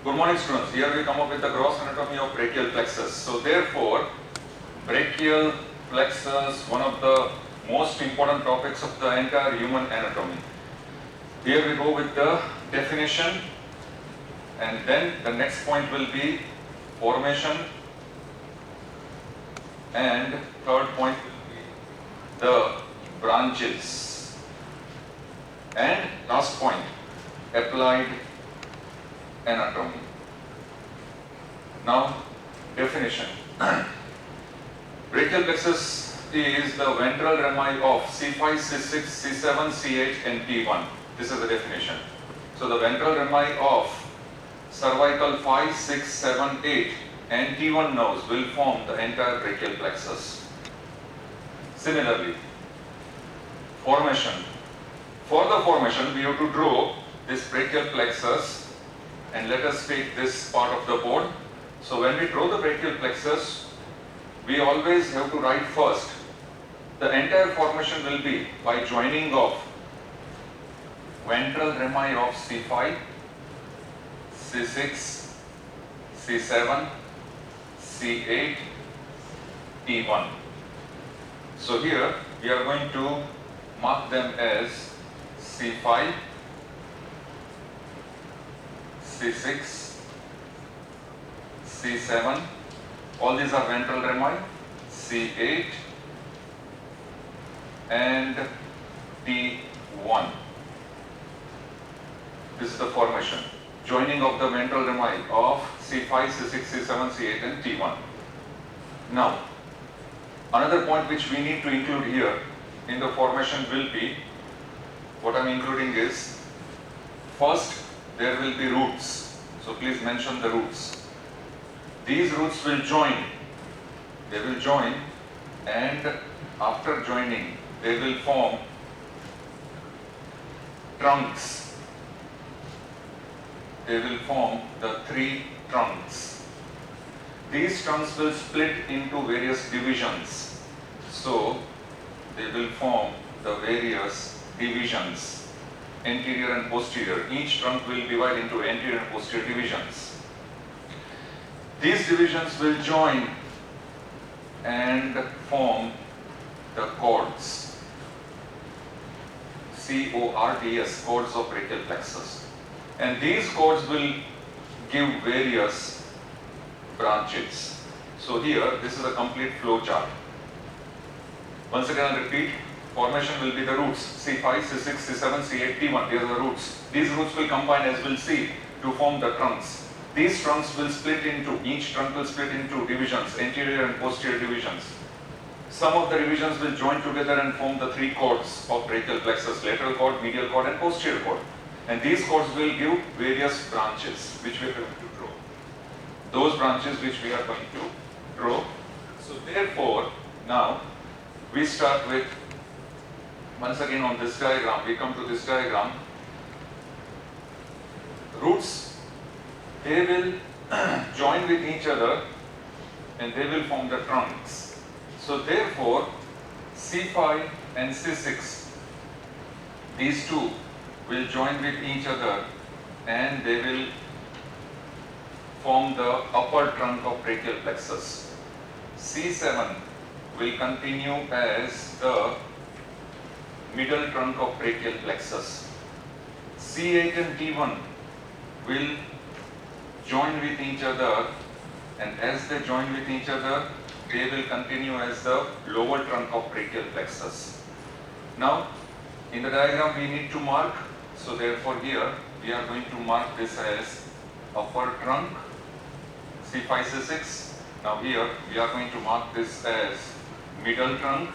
Good morning, students. Here we come up with the gross anatomy of brachial plexus. So therefore, brachial plexus, one of the most important topics of the entire human anatomy. Here we go with the definition, and then the next point will be formation, and third point will be the branches, and last point, applied anatomy. Now, definition. Brachial plexus is the ventral rami of C5, C6, C7, C8 and T1. This is the definition. So the ventral rami of cervical 5, 6, 7, 8 and T1 nerves will form the entire brachial plexus. Similarly, formation. For the formation, we have to draw this brachial plexus, and let us take this part of the board. So when we draw the brachial plexus, we always have to write first. The entire formation will be by joining of ventral rami of C5, C6, C7, C8, T1. So here we are going to mark them as C5, C6, C7, all these are ventral rami, C8 and T1. This is the formation, joining of the ventral rami of C5, C6, C7, C8 and T1. Now, another point which we need to include here in the formation will be, what I am including is, first there will be roots. So please mention the roots. These roots will join. They will join, and after joining they will form trunks. They will form the 3 trunks. These trunks will split into various divisions. So they will form the various divisions, anterior and posterior. Each trunk will divide into anterior and posterior divisions. These divisions will join and form the cords, C-O-R-D-S, cords of brachial plexus. And these cords will give various branches. So here, this is a complete flow chart. Once again, I'll repeat. Formation will be the roots, C5, C6, C7, C8, T1. These are the roots. These roots will combine, as we'll see, to form the trunks. These trunks will split into, each trunk will split into divisions, anterior and posterior divisions. Some of the divisions will join together and form the 3 cords of brachial plexus, lateral cord, medial cord and posterior cord. And these cords will give various branches which we are going to draw. Those branches which we are going to draw. So therefore, now we start with, once again on this diagram, we come to this diagram. Roots, they will join with each other and they will form the trunks. So therefore, C5 and C6, these two will join with each other and they will form the upper trunk of brachial plexus. C7 will continue as the middle trunk of brachial plexus. C8 and T1 will join with each other, and as they join with each other, they will continue as the lower trunk of brachial plexus. Now, in the diagram we need to mark, so therefore here we are going to mark this as upper trunk, C5, C6. Now here we are going to mark this as middle trunk,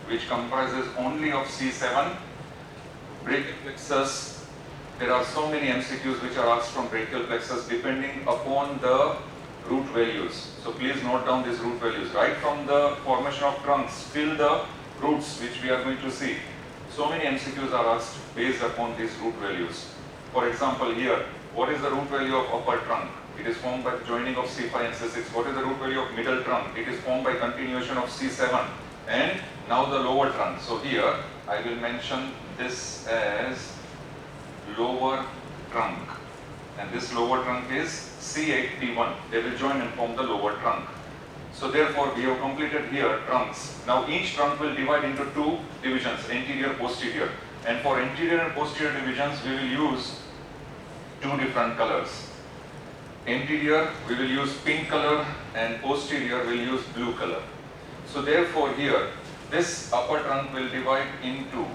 which comprises only of C7. Brachial plexus, there are so many MCQs which are asked from brachial plexus depending upon the root values. So please note down these root values. Right from the formation of trunks till the roots which we are going to see. So many MCQs are asked based upon these root values. For example, here, what is the root value of upper trunk? It is formed by joining of C5 and C6. What is the root value of middle trunk? It is formed by continuation of C7 and now the lower trunk. So here I will mention this as lower trunk. and this lower trunk is C8, T1. They will join and form the lower trunk. So therefore, we have completed here trunks. Now each trunk will divide into two divisions, anterior, posterior. And for anterior and posterior divisions, we will use two different colors. Anterior, we will use pink color, and posterior, we will use blue color. So therefore here, this upper trunk will divide into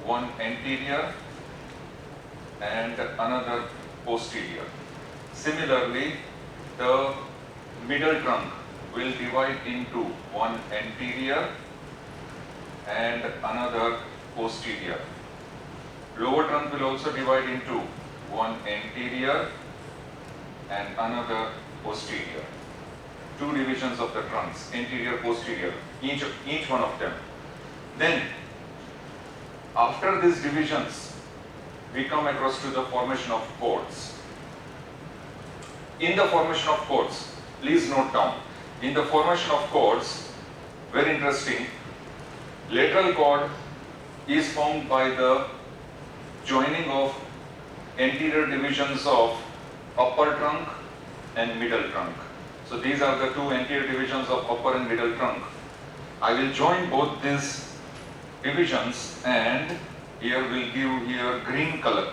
one anterior and another posterior. Similarly, the middle trunk will divide into one anterior and another posterior. Lower trunk will also divide into one anterior and another posterior. Two divisions of the trunks, anterior, posterior, each one of them. Then, after these divisions, we come across to the formation of chords. In the formation of chords, please note down, in the formation of chords, very interesting, lateral chord is formed by the joining of anterior divisions of upper trunk and middle trunk. So these are the two anterior divisions of upper and middle trunk. I will join both these divisions, and here we'll give here green color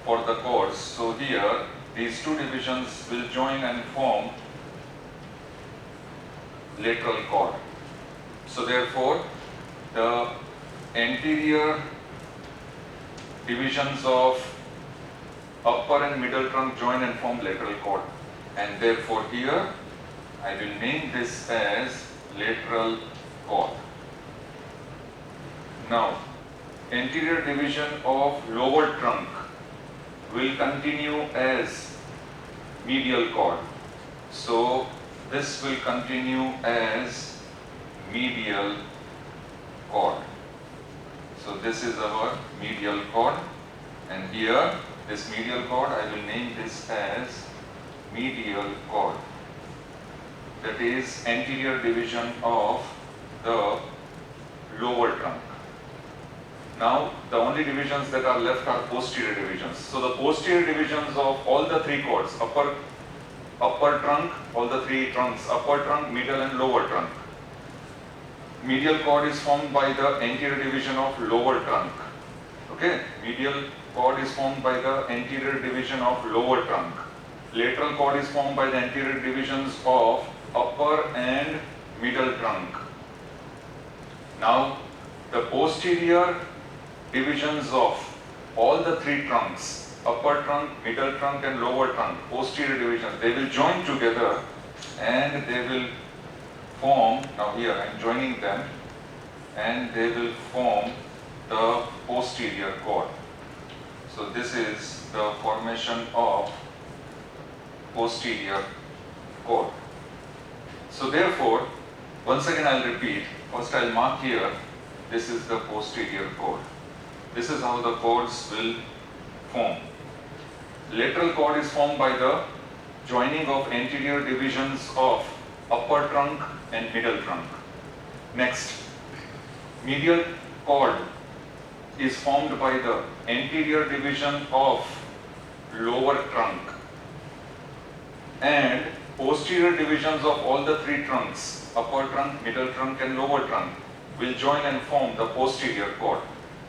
for the chords. So here these two divisions will join and form lateral chord. So therefore, the anterior divisions of upper and middle trunk join and form lateral chord, and therefore here I will name this as lateral chord. Now, anterior division of lower trunk will continue as medial chord. So this will continue as medial chord. So this is our medial chord, and here this medial chord, I will name this as medial chord. That is anterior division of the lower trunk. Now the only divisions that are left are posterior divisions. So the posterior divisions of all the three chords, upper trunk, all the three trunks, upper trunk, middle and lower trunk. Medial chord is formed by the anterior division of lower trunk. Okay, medial chord is formed by the anterior division of lower trunk. Lateral chord is formed by the anterior divisions of upper and middle trunk. Now, the posterior divisions of all the three trunks, upper trunk, middle trunk and lower trunk, posterior divisions, they will join together and they will form, now here I am joining them, and they will form the posterior chord. So this is the formation of posterior chord. So therefore, once again I will repeat, first I will mark here, this is the posterior chord. This is how the chords will form. Lateral chord is formed by the joining of anterior divisions of upper trunk and middle trunk. Next, medial chord is formed by the anterior division of lower trunk, and posterior divisions of all the three trunks, upper trunk, middle trunk and lower trunk, will join and form the posterior chord.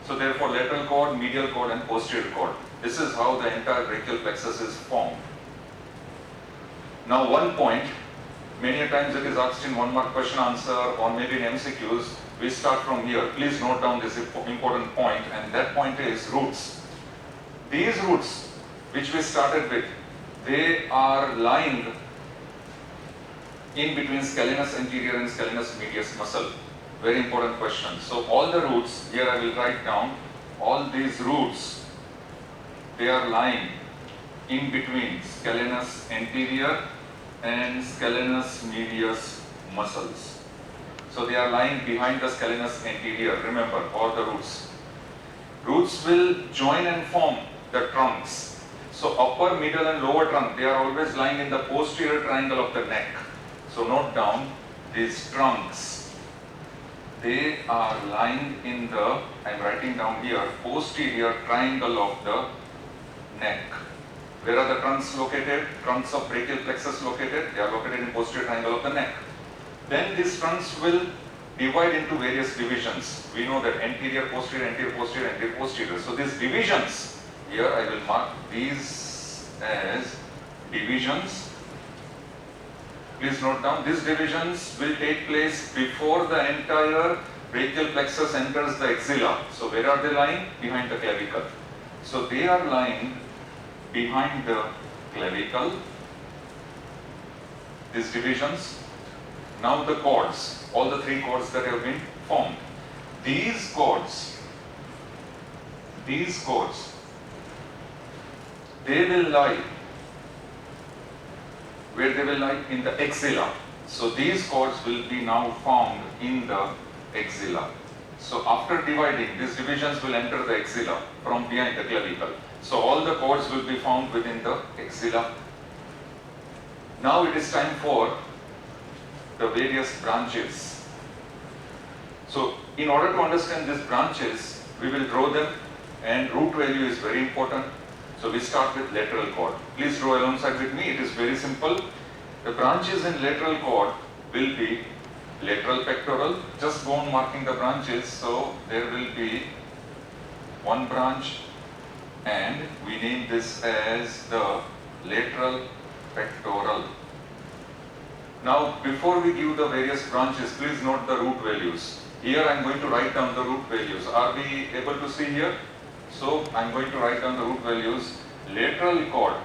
So therefore, lateral chord, medial chord and posterior chord. This is how the entire brachial plexus is formed. Now one point, many a times it is asked in 1 mark question answer or maybe in MCQs, we start from here. Please note down this important point, and that point is roots. These roots which we started with, they are lying in between scalenus anterior and scalenus medius muscle. Very important question. So all the roots, here I will write down, all these roots, they are lying in between scalenus anterior and scalenus medius muscles. So they are lying behind the scalenus anterior, remember, or the roots. Roots will join and form the trunks. So upper, middle and lower trunk, they are always lying in the posterior triangle of the neck. So note down, these trunks, they are lying in the, I am writing down here, posterior triangle of the neck. Where are the trunks located? Trunks of brachial plexus located? They are located in posterior triangle of the neck. Then these trunks will divide into various divisions. We know that anterior, posterior, anterior, posterior, anterior, posterior. So these divisions, here I will mark these as divisions. Please note down, these divisions will take place before the entire brachial plexus enters the axilla. So where are they lying? Behind the clavicle. So they are lying behind the clavicle, these divisions. Now the cords, all the three cords that have been formed. These cords, they will lie, where they will lie? In the axilla. So these cords will be now formed in the axilla. So after dividing, these divisions will enter the axilla from behind the clavicle. So all the cords will be found within the axilla. Now it is time for the various branches. So in order to understand these branches, we will draw them, and root value is very important. So we start with lateral cord. Please draw alongside with me. It is very simple. The branches in lateral cord will be lateral pectoral. Just go on marking the branches. So there will be one branch, and we name this as the lateral pectoral. Now before we give the various branches, please note the root values. Here I am going to write down the root values. Are we able to see here? So I am going to write down the root values. Lateral cord,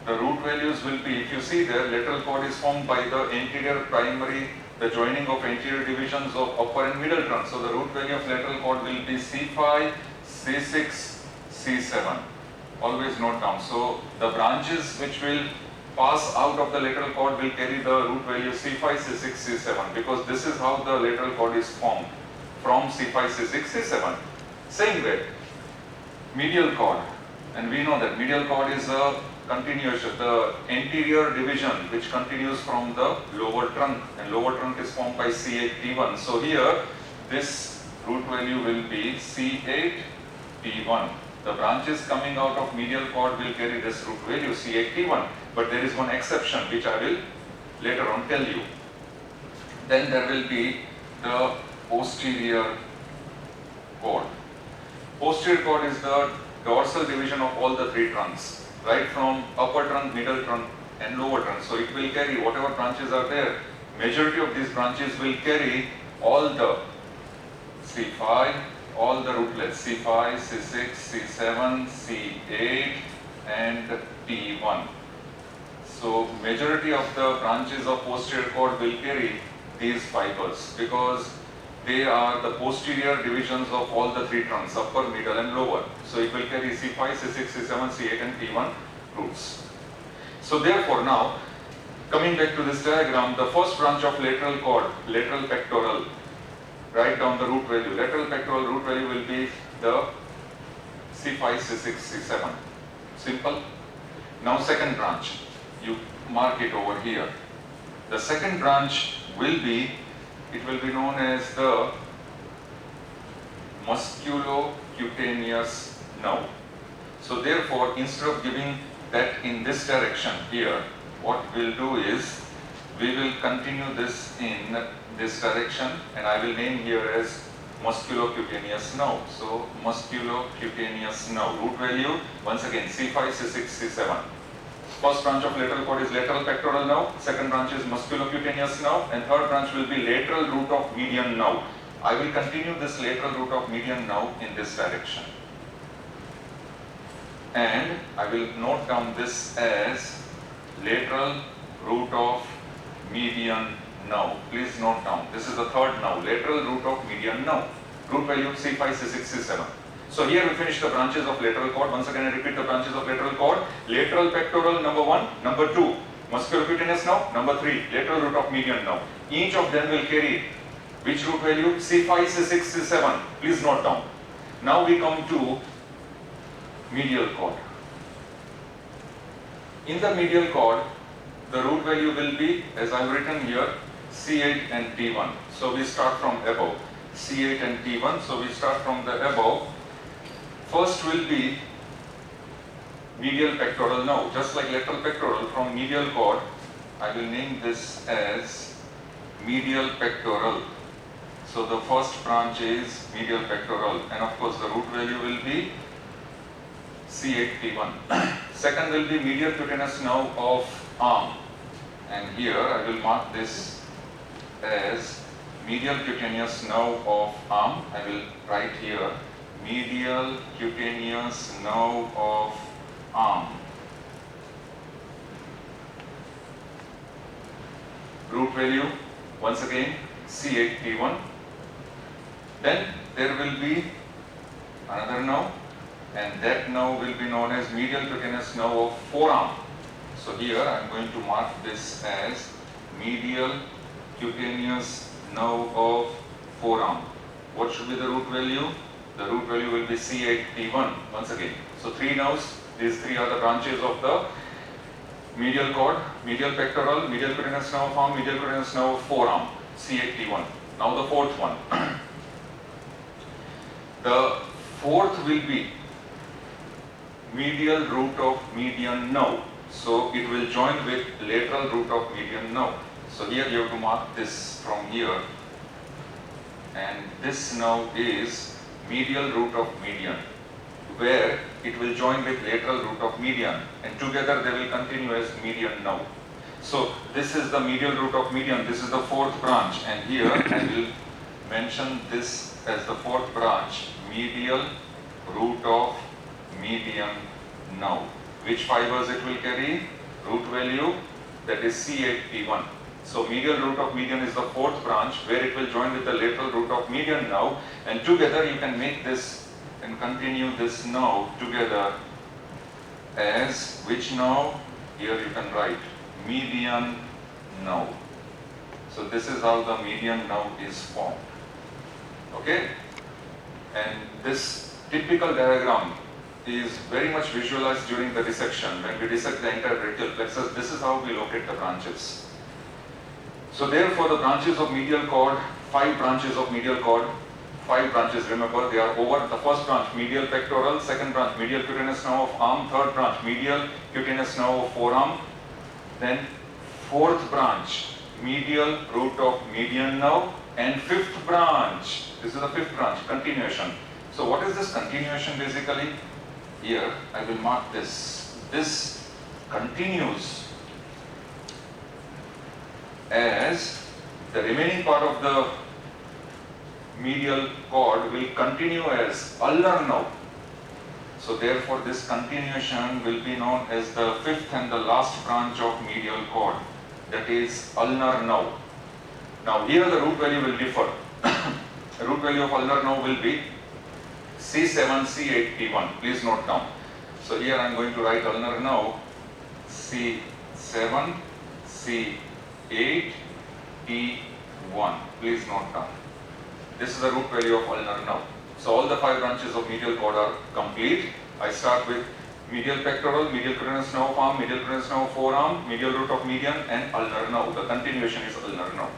the root values will be, if you see there, lateral cord is formed by the anterior primary, the joining of anterior divisions of upper and middle trunk. So the root value of lateral cord will be C5, C6, C7. Always note down. So the branches which will pass out of the lateral cord will carry the root value C5, C6, C7, because this is how the lateral cord is formed, from C5, C6, C7. Same way, medial cord, and we know that medial cord is a continuation, the anterior division which continues from the lower trunk, and lower trunk is formed by C8, T1. So here this root value will be C8, T1. The branches coming out of medial cord will carry this root value C8, T1, but there is one exception which I will later on tell you. Then there will be the posterior cord. Posterior cord is the dorsal division of all the three trunks, right from upper trunk, middle trunk and lower trunk. So it will carry whatever branches are there. Majority of these branches will carry all the C5, all the rootlets, C5, C6, C7, C8 and T1. So majority of the branches of posterior cord will carry these fibers because they are the posterior divisions of all the three trunks, upper, middle and lower. So it will carry C5, C6, C7, C8 and T1 roots. So therefore now, coming back to this diagram, the first branch of lateral cord, lateral pectoral, write down the root value. Lateral pectoral root value will be the C5, C6, C7. Simple. Now second branch, you mark it over here. The second branch will be, it will be known as the musculocutaneous nerve. So therefore, instead of giving that in this direction here, what we'll do is, we will continue this in this direction, and I will name here as musculocutaneous nerve. So musculocutaneous nerve, root value, once again C5, C6, C7. First branch of lateral cord is lateral pectoral nerve, second branch is musculocutaneous nerve, and third branch will be lateral root of median nerve. I will continue this lateral root of median nerve in this direction. And I will note down this as lateral root of median nerve. Please note down, this is the third nerve, lateral root of median nerve. Root value C5, C6, C7. So here we finish the branches of lateral cord. Once again I repeat the branches of lateral cord. Lateral pectoral, number 1. Number 2, musculocutaneous nerve. Number 3, lateral root of median nerve. Each of them will carry which root value? C5, C6, C7. Please note down. Now we come to medial cord. In the medial cord, the root value will be, as I have written here, C8 and T1. So we start from above. C8 and T1. So we start from the above. First will be medial pectoral. Now, just like lateral pectoral, from medial cord, I will name this as medial pectoral. So the first branch is medial pectoral, and of course the root value will be C8T1. Second will be medial cutaneous nerve of arm, and here I will mark this as medial cutaneous nerve of arm. I will write here medial cutaneous nerve of arm. Root value once again C8T1. Then there will be another nerve, and that nerve will be known as medial cutaneous nerve of forearm. So here I am going to mark this as medial cutaneous nerve of forearm. What should be the root value? The root value will be C8T1 once again. So three nerves, these three are the branches of the medial cord: medial pectoral, medial cutaneous nerve of arm, medial cutaneous nerve of forearm, C8T1. Now the fourth one. The fourth will be medial root of median nerve. So it will join with lateral root of median nerve. So here you have to mark this from here, and this nerve is medial root of median, where it will join with lateral root of median, and together they will continue as median nerve. So this is the medial root of median, this is the fourth branch, and here I will mention this as the fourth branch, medial root of median nerve. Which fibers it will carry? Root value, that is C8T1. So medial root of median is the fourth branch, where it will join with the lateral root of median nerve, and together you can make this and continue this nerve together as which nerve? Here you can write median nerve. So this is how the median nerve is formed. Okay? And this typical diagram is very much visualized during the dissection. When we dissect the entire brachial plexus, this is how we locate the branches. So therefore the branches of medial cord, 5 branches of medial cord, 5 branches, remember they are over. The first branch medial pectoral, second branch medial cutaneous nerve of arm, third branch medial cutaneous nerve of forearm, then fourth branch medial root of median nerve, and fifth branch, this is the fifth branch, continuation. So what is this continuation basically? Here I will mark this. This continues as the remaining part of the medial cord will continue as ulnar nerve. So therefore this continuation will be known as the fifth and the last branch of medial cord, that is ulnar nerve. Now here the root value will differ. The root value of ulnar nerve will be C7, C8, T1. Please note down. So here I am going to write ulnar nerve C7, C8, T1. Please note down. This is the root value of ulnar nerve. So all the 5 branches of medial cord are complete. I start with medial pectoral, medial cutaneous nerve of arm, medial cutaneous nerve of forearm, medial root of median, and ulnar nerve. The continuation is ulnar nerve.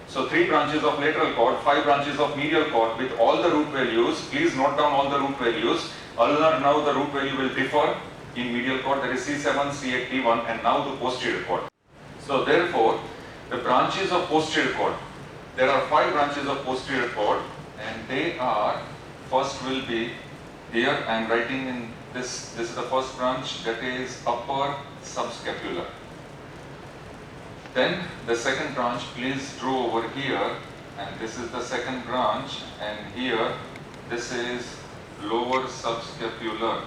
So 3 branches of lateral cord, 5 branches of medial cord with all the root values. Please note down all the root values. Ulnar nerve, the root value will differ in medial cord, that is C7, C8, T1, and now the posterior cord. So therefore, the branches of posterior cord, there are 5 branches of posterior cord, and they are, first will be, here I am writing in this is the first branch, that is upper subscapular. Then the second branch, please draw over here, and this is the second branch, and here this is lower subscapular.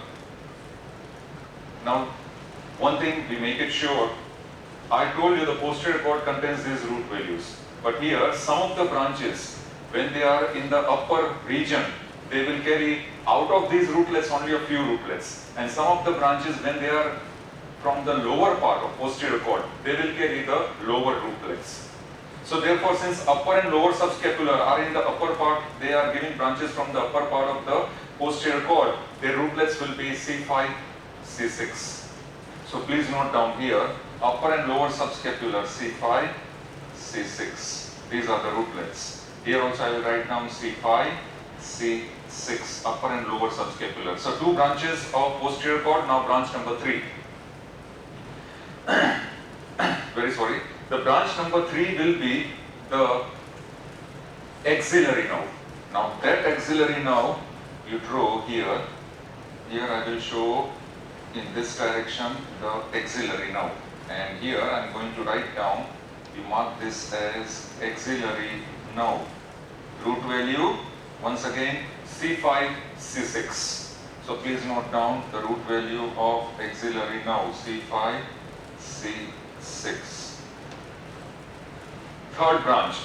Now one thing, we make it sure, I told you the posterior cord contains these root values, but here some of the branches, when they are in the upper region, they will carry out of these rootlets only a few rootlets, and some of the branches, when they are from the lower part of posterior cord, they will carry the lower rootlets. So therefore, since upper and lower subscapular are in the upper part, they are giving branches from the upper part of the posterior cord, their rootlets will be C5, C6. So please note down here, upper and lower subscapular C5, C6. These are the rootlets. Here also I will write down C5, C6. C6, upper and lower subscapular. So two branches of posterior cord, now branch number 3. Very sorry. The branch number 3 will be the axillary nerve. Now that axillary nerve you draw here. Here I will show in this direction the axillary nerve. And here I am going to write down, you mark this as axillary nerve. Root value, once again, C5, C6. So please note down the root value of axillary nerve, C5, C6. Third branch,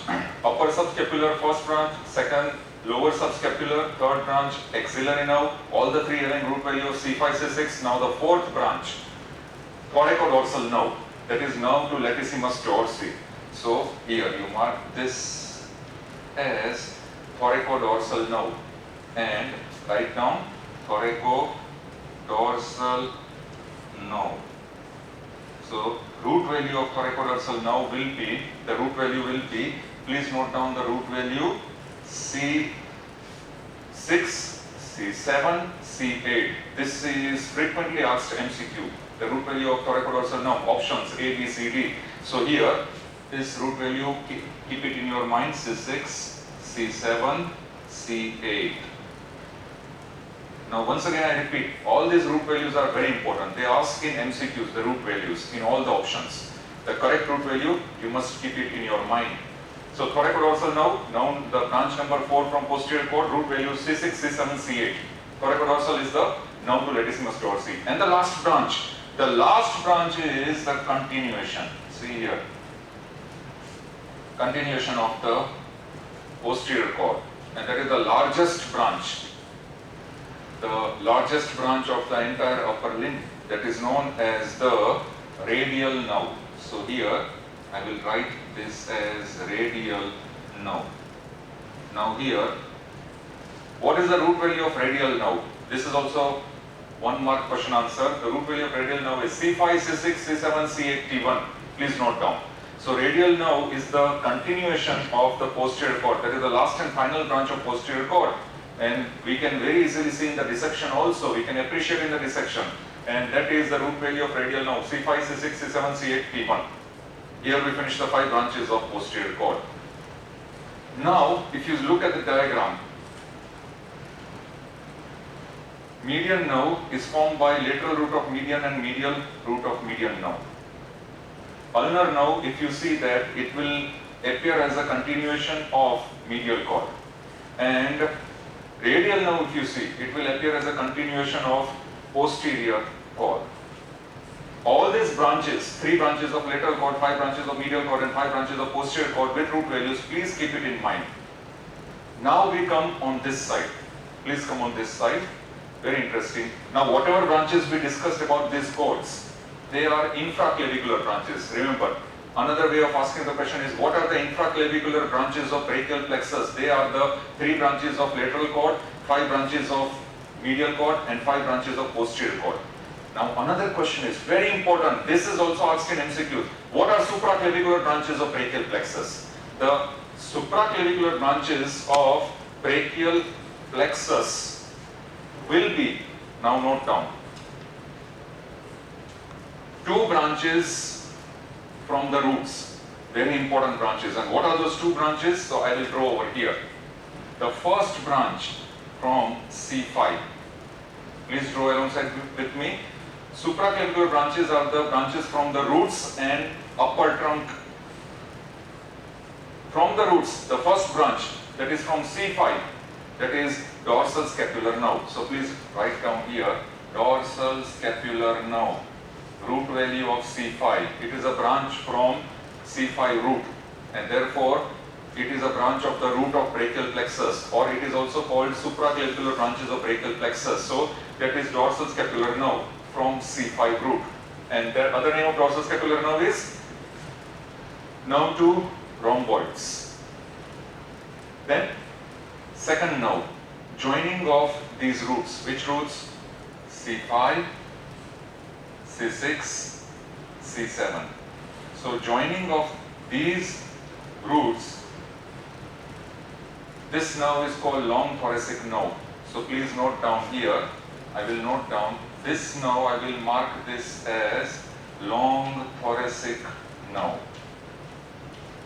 upper subscapular first branch, second lower subscapular, third branch axillary nerve, all the three having root value of C5, C6. Now the fourth branch, thoracodorsal nerve, that is nerve to latissimus dorsi. So here you mark this as thoracodorsal nerve and write down thoracodorsal nerve. So root value of thoracodorsal nerve will be, the root value will be, please note down the root value, C6, C7, C8. This is frequently asked MCQ. The root value of thoracodorsal nerve, options A, B, C, D. So here, this root value, keep it in your mind, C6, C7, C8. Now once again I repeat, all these root values are very important. They ask in MCQs the root values in all the options. The correct root value, you must keep it in your mind. So thoracodorsal nerve, now the branch number 4 from posterior cord, root value C6, C7, C8. Thoracodorsal is the nerve to latissimus dorsi. And the last branch is the continuation. See here, continuation of the posterior cord, and that is the largest branch. The largest branch of the entire upper limb, that is known as the radial nerve. So here I will write this as radial nerve. Now here, what is the root value of radial nerve? This is also 1 mark question answer. The root value of radial nerve is C5, C6, C7, C8, T1. Please note down. So radial nerve is the continuation of the posterior cord. That is the last and final branch of posterior cord. And we can very easily see in the dissection also, we can appreciate in the dissection. And that is the root value of radial nerve, C5, C6, C7, C8, T1. Here we finish the 5 branches of posterior cord. Now, if you look at the diagram, median nerve is formed by lateral root of median and medial root of median nerve. Ulnar nerve, if you see that, it will appear as a continuation of medial cord. And radial nerve, if you see, it will appear as a continuation of posterior cord. All these branches, 3 branches of lateral cord, 5 branches of medial cord and 5 branches of posterior cord with root values, please keep it in mind. Now we come on this side. Please come on this side. Very interesting. Now whatever branches we discussed about these cords, they are infraclavicular branches. Remember, another way of asking the question is, what are the infraclavicular branches of brachial plexus? They are the 3 branches of lateral cord, 5 branches of medial cord and 5 branches of posterior cord. Now another question is very important. This is also asked in MCQs. What are supraclavicular branches of brachial plexus? The supraclavicular branches of brachial plexus will be, now note down, 2 branches from the roots. Very important branches. And what are those 2 branches? So I will draw over here. The first branch from C5. Please draw alongside with me. Supraclavicular branches are the branches from the roots and upper trunk. From the roots, the first branch, that is from C5, that is dorsal scapular nerve. So please write down here, dorsal scapular nerve. Root value of C5. It is a branch from C5 root, and therefore it is a branch of the root of brachial plexus, or it is also called supraclavicular branches of brachial plexus. So that is dorsal scapular nerve from C5 root. And the other name of dorsal scapular nerve is nerve to rhomboids. Then second nerve, joining of these roots. Which roots? C5, C6, C7. So joining of these roots, this nerve is called long thoracic nerve. So please note down here, I will note down this nerve, I will mark this as long thoracic nerve.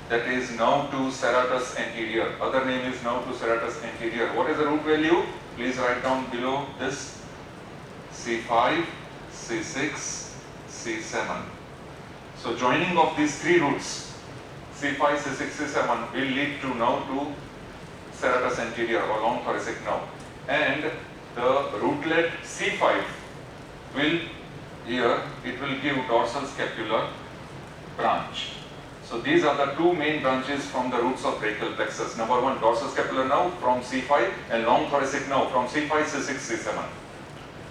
That is nerve to serratus anterior. Other name is nerve to serratus anterior. What is the root value? Please write down below this: C5, C6, C7. So joining of these three roots, C5, C6, C7, will lead to nerve to serratus anterior or long thoracic nerve. And the rootlet C5 will, here it will give dorsal scapular branch. So these are the two main branches from the roots of brachial plexus. Number one, dorsal scapular nerve from C5 and long thoracic nerve from C5, C6, C7.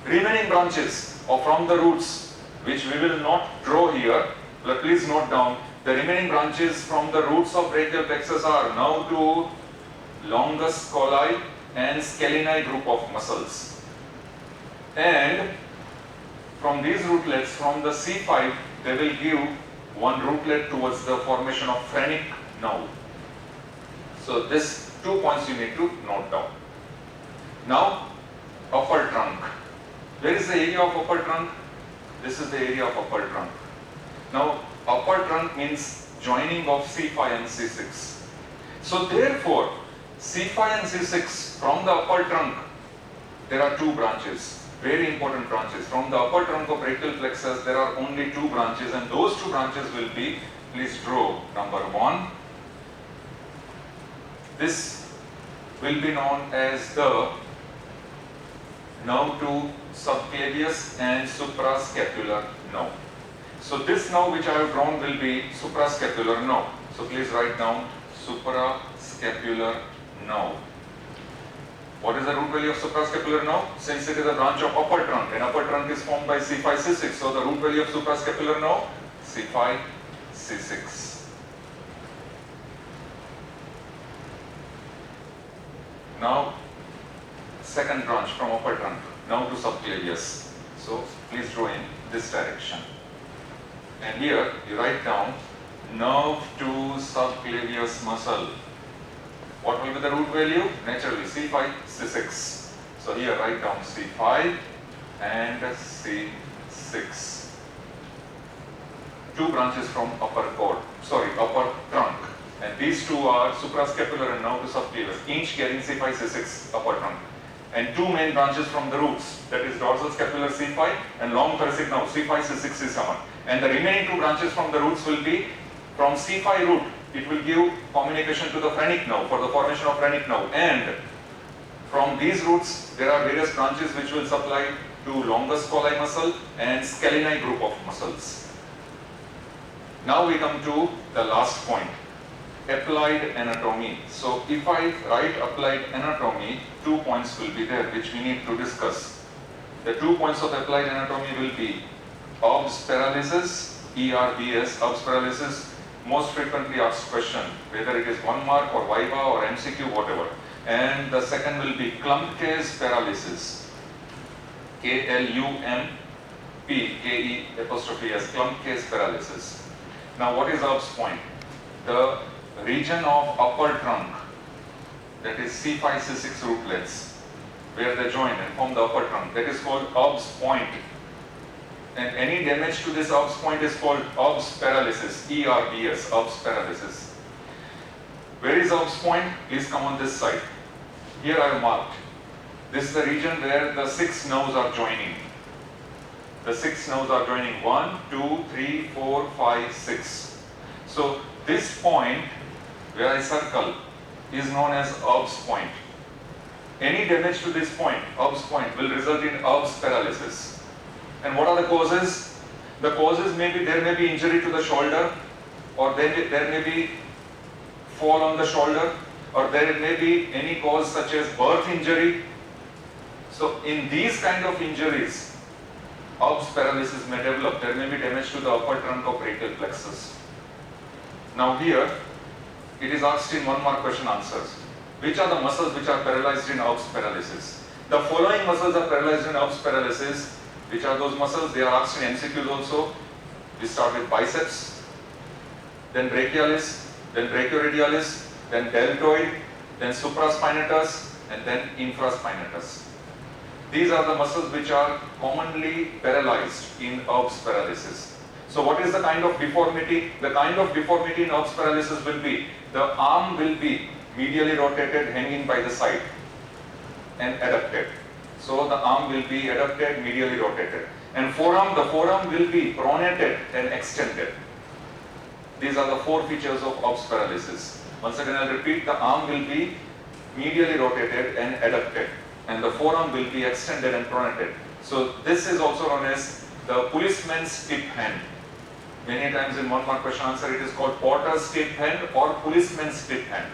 Remaining branches or from the roots, which we will not draw here, but please note down, the remaining branches from the roots of brachial plexus are nerve to longus colli and scaleni group of muscles. And from these rootlets, from the C5, they will give one rootlet towards the formation of phrenic nerve. So this 2 points you need to note down. Now, upper trunk. Where is the area of upper trunk? This is the area of upper trunk. Now, upper trunk means joining of C5 and C6. So therefore, C5 and C6 from the upper trunk, there are two branches, very important branches. From the upper trunk of brachial plexus, there are only two branches, and those two branches will be, please draw number one. This will be known as the nerve to subclavius and suprascapular nerve. So this nerve which I have drawn will be suprascapular nerve. So please write down suprascapular nerve. What is the root value of suprascapular nerve? Since it is a branch of upper trunk, and upper trunk is formed by C5, C6, so the root value of suprascapular nerve, C5, C6. Now, second branch from upper trunk, nerve to subclavius. So please draw in this direction. And here you write down nerve to subclavius muscle. What will be the root value? Naturally C5, C6. So here write down C5 and C6. Two branches from upper trunk. And these two are suprascapular and nerve to subclavius, each carrying C5, C6 upper trunk. And two main branches from the roots, that is dorsal scapular C5 and long thoracic nerve C5, C6, C7. And the remaining two branches from the roots will be from C5 root, it will give communication to the phrenic nerve for the formation of phrenic nerve. And from these roots, there are various branches which will supply to longus colli muscle and scaleni group of muscles. Now we come to the last point, applied anatomy. So if I write applied anatomy, 2 points will be there which we need to discuss. The 2 points of applied anatomy will be Orb's paralysis, ERBS, Orb's paralysis, most frequently asked question, whether it is 1 mark or Viva or MCQ, whatever. And the second will be Klumpke's paralysis, KLUMP, KE', Klumpke's paralysis. Now what is Orb's point? The region of upper trunk, that is C5, C6 rootlets, where they join and form the upper trunk, that is called Orb's point. And any damage to this Orb's point is called Orb's paralysis, ERBS, Orb's paralysis. Where is Orb's point? Please come on this side. Here I have marked. This is the region where the 6 nerves are joining. The 6 nerves are joining 1, 2, 3, 4, 5, 6. So this point where I circle is known as Orb's point. Any damage to this point, Orb's point, will result in Orb's paralysis. And what are the causes? The causes may be, there may be injury to the shoulder, or there may be fall on the shoulder, or there may be any cause such as birth injury. So in these kind of injuries, Orb's paralysis may develop. There may be damage to the upper trunk of brachial plexus. Now here, it is asked in 1 mark question answers. Which are the muscles which are paralyzed in Orb's paralysis? The following muscles are paralyzed in Orb's paralysis. Which are those muscles? They are asked in MCQs also. We start with biceps, then brachialis, then brachioradialis, then deltoid, then supraspinatus, and then infraspinatus. These are the muscles which are commonly paralyzed in Erb's paralysis. So what is the kind of deformity? The kind of deformity in Erb's paralysis will be, the arm will be medially rotated, hanging by the side and adducted. So the arm will be adducted, medially rotated. And forearm, the forearm will be pronated and extended. These are the four features of Erb's paralysis. Once again, I'll repeat, the arm will be medially rotated and adducted, and the forearm will be extended and pronated. So this is also known as the policeman's tip hand. Many times in one mark question answer, it is called Porter's tip hand or policeman's tip hand.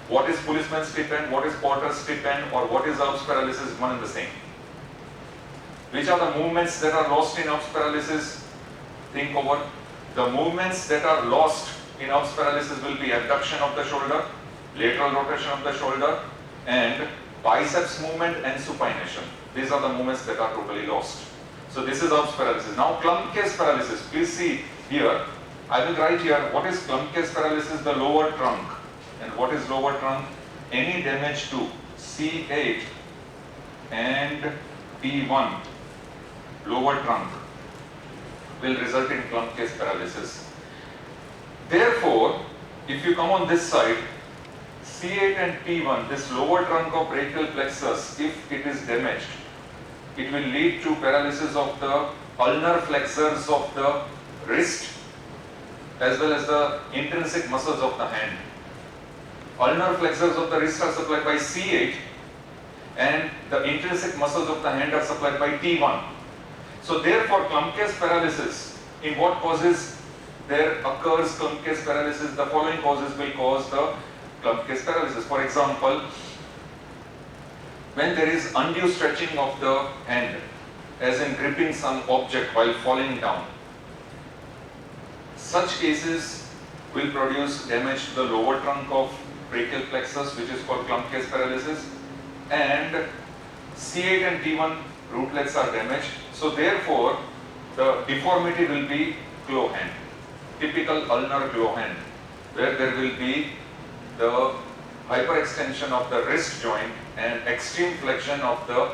What is policeman's tip hand, what is Porter's tip hand, or what is Erb's paralysis, one and the same. Which are the movements that are lost in Erb's paralysis? Think over. The movements that are lost in Erb's paralysis will be abduction of the shoulder, lateral rotation of the shoulder, and biceps movement and supination. These are the movements that are totally lost. So this is Erb's paralysis. Now Klumpke's paralysis, please see here, I will write here, what is Klumpke's paralysis? The lower trunk. And what is lower trunk? Any damage to C8 and P1, lower trunk, will result in Klumpke's paralysis. Therefore, if you come on this side, C8 and P1, this lower trunk of brachial plexus, if it is damaged, it will lead to paralysis of the ulnar flexors of the wrist as well as the intrinsic muscles of the hand. Ulnar flexors of the wrist are supplied by C8 and the intrinsic muscles of the hand are supplied by T1. So therefore, Klumpke's paralysis, in what causes there occurs Klumpke's paralysis? The following causes will cause the Klumpke's paralysis. For example, when there is undue stretching of the hand, as in gripping some object while falling down, such cases will produce damage to the lower trunk of brachial plexus, which is called Klumpke's paralysis, and C8 and T1 root legs are damaged. So therefore, the deformity will be claw hand, typical ulnar claw hand, where there will be the hyperextension of the wrist joint and extreme flexion of the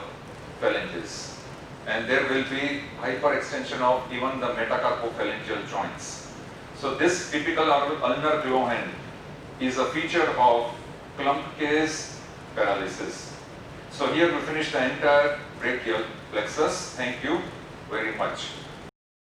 phalanges, and there will be hyperextension of even the metacarpophalangeal joints. So this typical ulnar claw hand is a feature of Klumpke's paralysis. So here we finish the entire brachial plexus. Thank you very much.